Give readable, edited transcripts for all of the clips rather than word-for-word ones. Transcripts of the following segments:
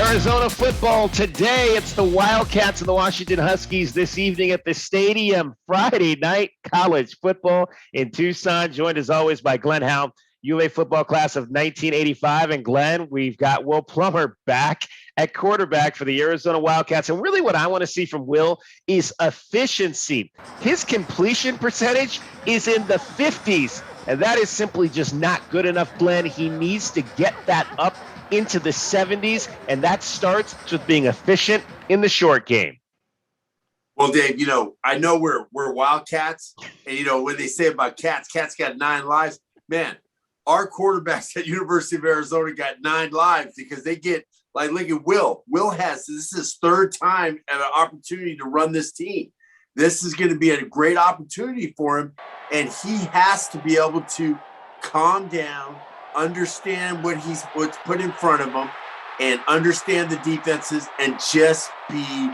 Arizona football today. It's the Wildcats and the Washington Huskies this evening at the stadium. Friday night college football in Tucson. Joined as always by Glenn Howell, UA football class of 1985. And Glenn, we've got Will Plummer back at quarterback for the Arizona Wildcats. And really what I want to see from Will is efficiency. His completion percentage is in the 50s. And that is simply just not good enough, Glenn. He needs to get that up into the 70s, and that starts with being efficient in the short game. Well, Dave, I know we're Wildcats, and when they say about cats got 9 lives. Man, our quarterbacks at University of Arizona got 9 lives because they get, like, look at Will. Will this is his 3rd time at an opportunity to run this team. This is going to be a great opportunity for him, and he has to be able to calm down, understand what's put in front of him, and understand the defenses, and just be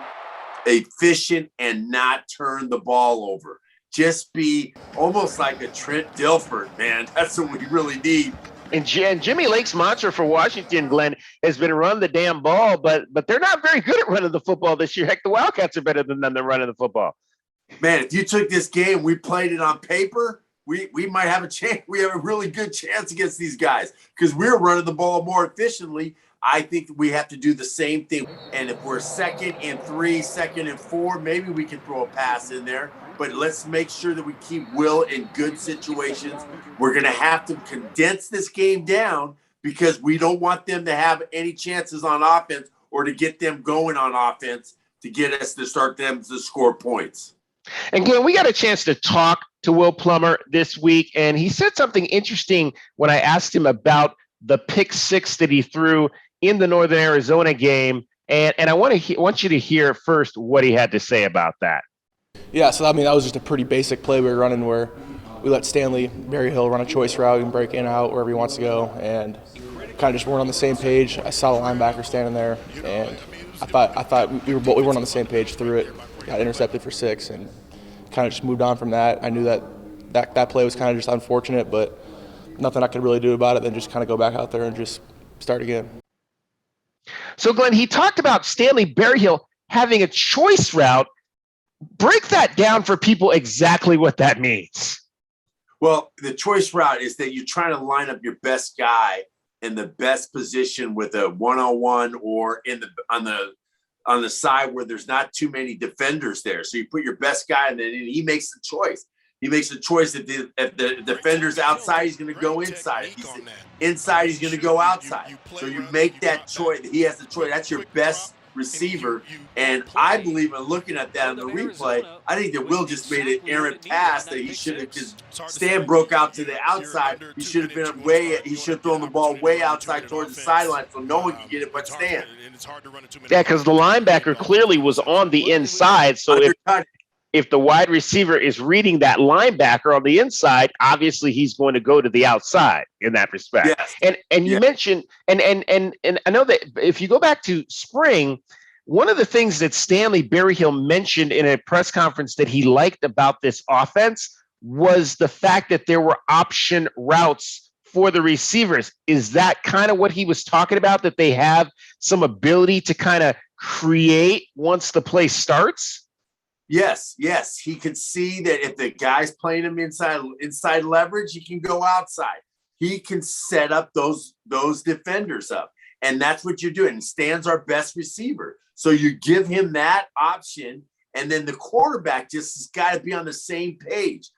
efficient and not turn the ball over. Just be almost like a Trent Dilfer, man. That's what we really need. And Jimmy Lake's mantra for Washington, Glenn, has been run the damn ball, but they're not very good at running the football this year. Heck, the Wildcats are better than them at running the football. Man, if you took this game, we played it on paper, we might have a chance. We have a really good chance against these guys because we're running the ball more efficiently. I think we have to do the same thing. And if we're 2nd and 3, 2nd and 4, maybe we can throw a pass in there. But let's make sure that we keep Will in good situations. We're going to have to condense this game down because we don't want them to have any chances on offense or to get them going on offense to get us to start them to score points. And Glenn, we got a chance to talk to Will Plummer this week, and he said something interesting when I asked him about the pick 6 that he threw in the Northern Arizona game. And I want you to hear first what he had to say about that. Yeah, so that was just a pretty basic play we were running where we let Stanley Berryhill run a choice route and break in and out wherever he wants to go, and kind of just weren't on the same page. I saw the linebacker standing there, and I thought we weren't on the same page. Threw it, got intercepted for 6, and kind of just moved on from that. I knew that play was kind of just unfortunate, but nothing I could really do about it than just kind of go back out there and just start again. So, Glenn, he talked about Stanley Berryhill having a choice route. Break that down for people exactly what that means. Well, the choice route is that you're trying to line up your best guy in the best position with a one-on-one or on the side where there's not too many defenders there. So you put your best guy in there, and he makes the choice. He makes the choice that if the defender's outside, he's going to go inside. If he's inside, he's going to go outside. So you make that choice. He has the choice. That's your best receiver. And I believe in looking at that in the replay, I think that Will just made an errant pass that he should have just Stan broke out to the outside. He should have thrown the ball way outside towards the sideline so no one can get it but Stan. Yeah, because the linebacker clearly was on the inside. So if the wide receiver is reading that linebacker on the inside, obviously he's going to go to the outside in that respect. Yes. And you mentioned, and I know that if you go back to spring, one of the things that Stanley Berryhill mentioned in a press conference that he liked about this offense was the fact that there were option routes for the receivers. Is that kind of what he was talking about, that they have some ability to kind of create once the play starts? Yes. He could see that if the guy's playing him inside leverage, he can go outside. He can set up those defenders up. And that's what you're doing. Stan's our best receiver. So you give him that option, and then the quarterback just has got to be on the same page.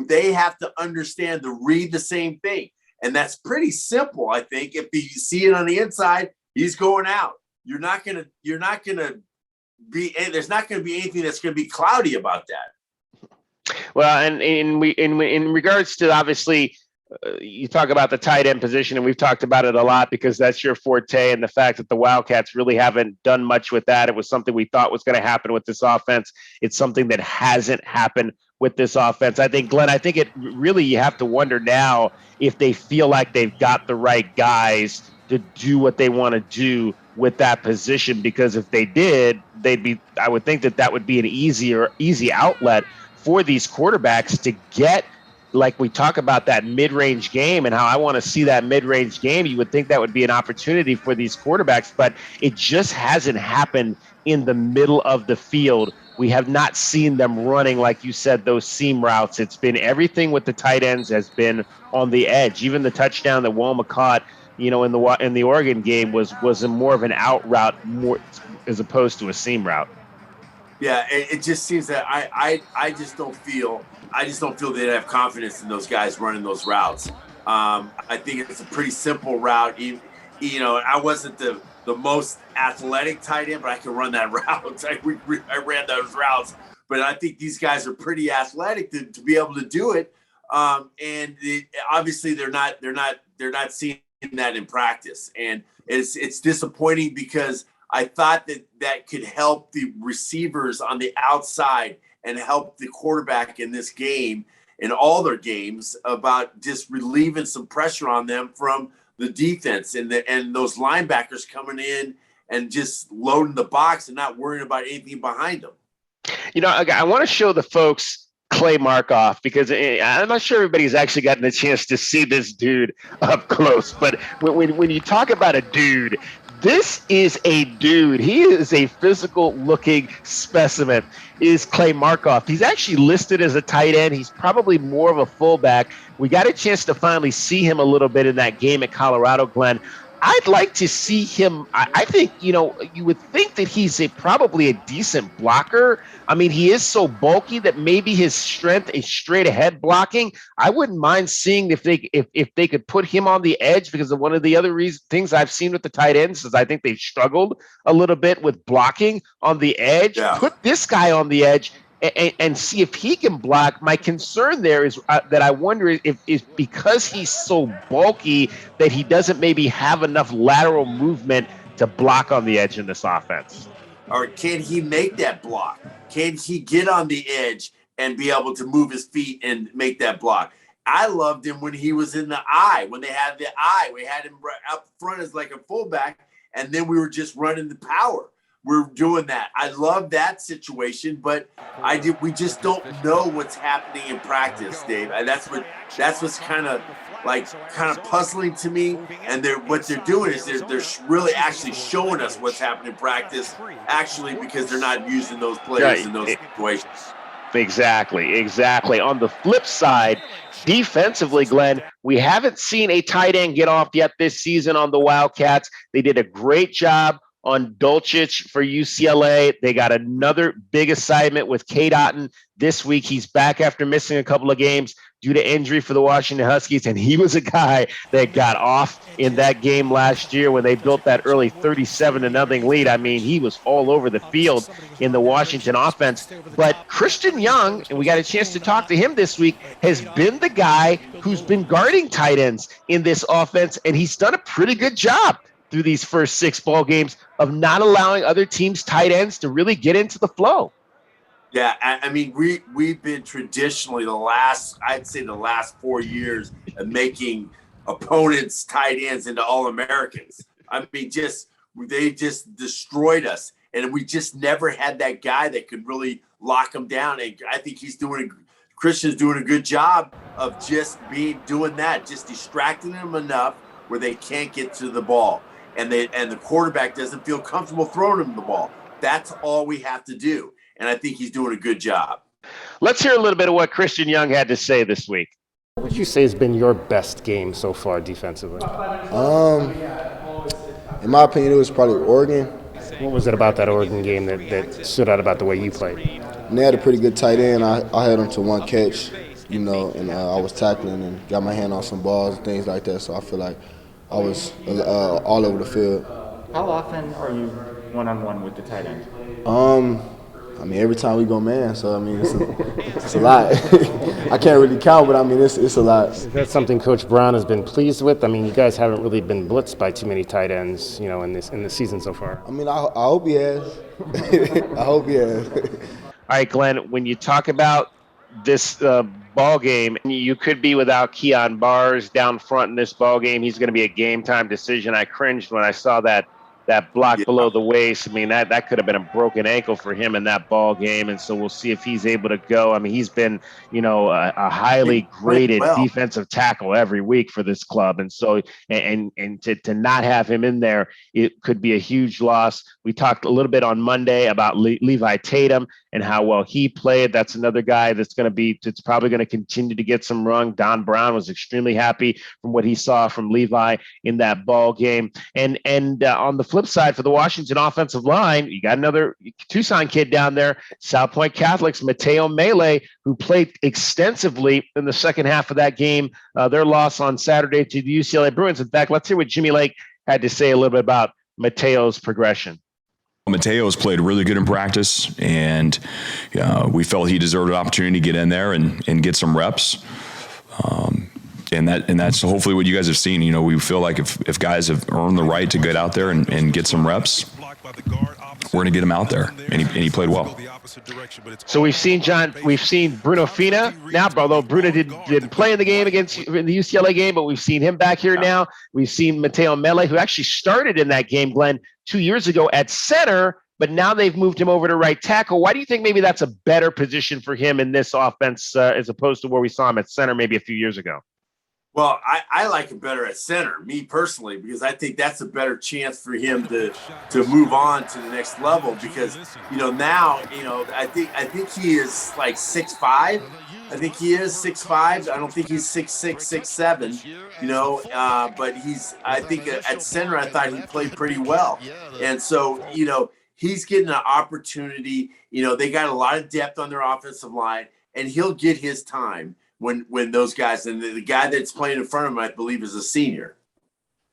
They have to understand to read the same thing. And that's pretty simple, I think. If you see it on the inside, he's going out. You're not gonna there's not going to be anything that's going to be cloudy about that. Well, and in regards to, obviously, you talk about the tight end position, and we've talked about it a lot because that's your forte, and the fact that the Wildcats really haven't done much with that. It was something we thought was going to happen with this offense. It's something that hasn't happened with this offense. I think, Glenn, it really, you have to wonder now if they feel like they've got the right guys to do what they want to do with that position, because if they did, I would think that would be an easy outlet for these quarterbacks to get like we talk about that mid-range game and how I want to see that mid-range game, you would think that would be an opportunity for these quarterbacks, but it just hasn't happened in the middle of the field. We have not seen them running, like you said, those seam routes. It's been everything with the tight ends has been on the edge. Even the touchdown that Walma caught, in the Oregon game was more of an out route, more as opposed to a seam route. Yeah, it just seems that I just don't feel they have confidence in those guys running those routes. I think it's a pretty simple route. I wasn't the most athletic tight end, but I can run that route. I ran those routes, but I think these guys are pretty athletic to be able to do it. Obviously they're not seeing that in practice, and it's disappointing because I thought that could help the receivers on the outside and help the quarterback in this game, in all their games, about just relieving some pressure on them from the defense and those linebackers coming in and just loading the box and not worrying about anything behind them. I want to show the folks Clay Markoff, because I'm not sure everybody's actually gotten a chance to see this dude up close. But when you talk about a dude, this is a dude. He is a physical-looking specimen, is Clay Markoff. He's actually listed as a tight end. He's probably more of a fullback. We got a chance to finally see him a little bit in that game at Colorado, Glenn. I'd like to see him. I think, you would think that he's probably a decent blocker. I mean, he is so bulky that maybe his strength is straight ahead blocking. I wouldn't mind seeing if they could put him on the edge, because of one of the other things I've seen with the tight ends is I think they've struggled a little bit with blocking on the edge. Yeah. Put this guy on the edge and see if he can block. My concern there is that I wonder if because he's so bulky that he doesn't maybe have enough lateral movement to block on the edge in this offense. Or can he make that block? Can he get on the edge and be able to move his feet and make that block? I loved him when he was in the eye, when they had the eye. We had him up front as like a fullback, and then we were just running the power. We're doing that. I love that situation, but we just don't know what's happening in practice, Dave. And that's what's kind of puzzling to me. And what they're doing is they're really actually showing us what's happening in practice, actually, because they're not using those players in those situations. Exactly. On the flip side, defensively, Glenn, we haven't seen a tight end get off yet this season on the Wildcats. They did a great job on Dulcich for UCLA. They got another big assignment with Cade Otton this week. He's back after missing a couple of games due to injury for the Washington Huskies, and he was a guy that got off in that game last year when they built that early 37-0 lead. I mean, he was all over the field in the Washington offense. But Christian Young, and we got a chance to talk to him this week, has been the guy who's been guarding tight ends in this offense, and he's done a pretty good job through these first 6 ball games of not allowing other teams' tight ends to really get into the flow. Yeah, I mean, we've been traditionally the last 4 years of making opponents' tight ends into All-Americans. I mean, they just destroyed us, and we just never had that guy that could really lock them down. And I think Christian's doing a good job of just doing that, just distracting them enough where they can't get to the ball. And the quarterback doesn't feel comfortable throwing him the ball. That's all we have to do. And I think he's doing a good job. Let's hear a little bit of what Christian Young had to say this week. What would you say has been your best game so far defensively? In my opinion, it was probably Oregon. What was it about that Oregon game that stood out about the way you played? And they had a pretty good tight end. I held them to one catch, and I was tackling and got my hand on some balls and things like that. So I feel like I was all over the field. How often are you one-on-one with the tight end? I mean, every time we go man, so I mean, it's a lot. I can't really count, but I mean, it's a lot. Is that something Coach Brown has been pleased with? I mean, you guys haven't really been blitzed by too many tight ends, in the season so far. I mean, I hope he has. I hope he has. All right, Glenn, when you talk about this ball game, you could be without Keon Bars down front in this ball game. He's going to be a game time decision. I cringed when I saw that that block below the waist. I mean, that could have been a broken ankle for him in that ball game. And so we'll see if he's able to go. I mean, he's been, a highly graded defensive tackle every week for this club. And so, and to not have him in there, it could be a huge loss. We talked a little bit on Monday about Levi Tatum and how well he played. That's another guy that's probably going to continue to get some run. Don Brown was extremely happy from what he saw from Levi in that ball game. And on the flip side, for the Washington offensive line, you got another Tucson kid down there, South Point Catholic's Mateo Mele, who played extensively in the second half of that game, their loss on Saturday to the UCLA Bruins. In fact, let's hear what Jimmy Lake had to say a little bit about Mateo's progression. Mateo's played really good in practice, and we felt he deserved an opportunity to get in there and get some reps. And that's hopefully what you guys have seen. We feel like if guys have earned the right to get out there and get some reps, we're going to get him out there, and he played well. So we've seen Bruno Fina now, although Bruno didn't play in the game in the UCLA game, but we've seen him back here now. We've seen Mateo Mele, who actually started in that game, Glenn, 2 years ago at center, but now they've moved him over to right tackle. Why do you think maybe that's a better position for him in this offense as opposed to where we saw him at center maybe a few years ago? Well, I like it better at center, me personally, because I think that's a better chance for him to move on to the next level. Because now I think he is like 6'5". I think he is 6'5". I don't think he's 6'6", 6'7". But I think at center I thought he played pretty well, and so he's getting an opportunity. They got a lot of depth on their offensive line, and he'll get his time. When those guys, and the guy that's playing in front of him, I believe, is a senior.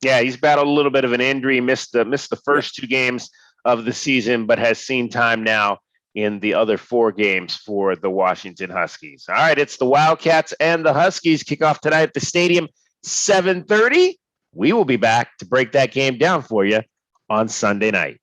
Yeah, he's battled a little bit of an injury, missed the first 2 games of the season, but has seen time now in the other 4 games for the Washington Huskies. All right, it's the Wildcats and the Huskies kick off tonight at the stadium, 7:30. We will be back to break that game down for you on Sunday night.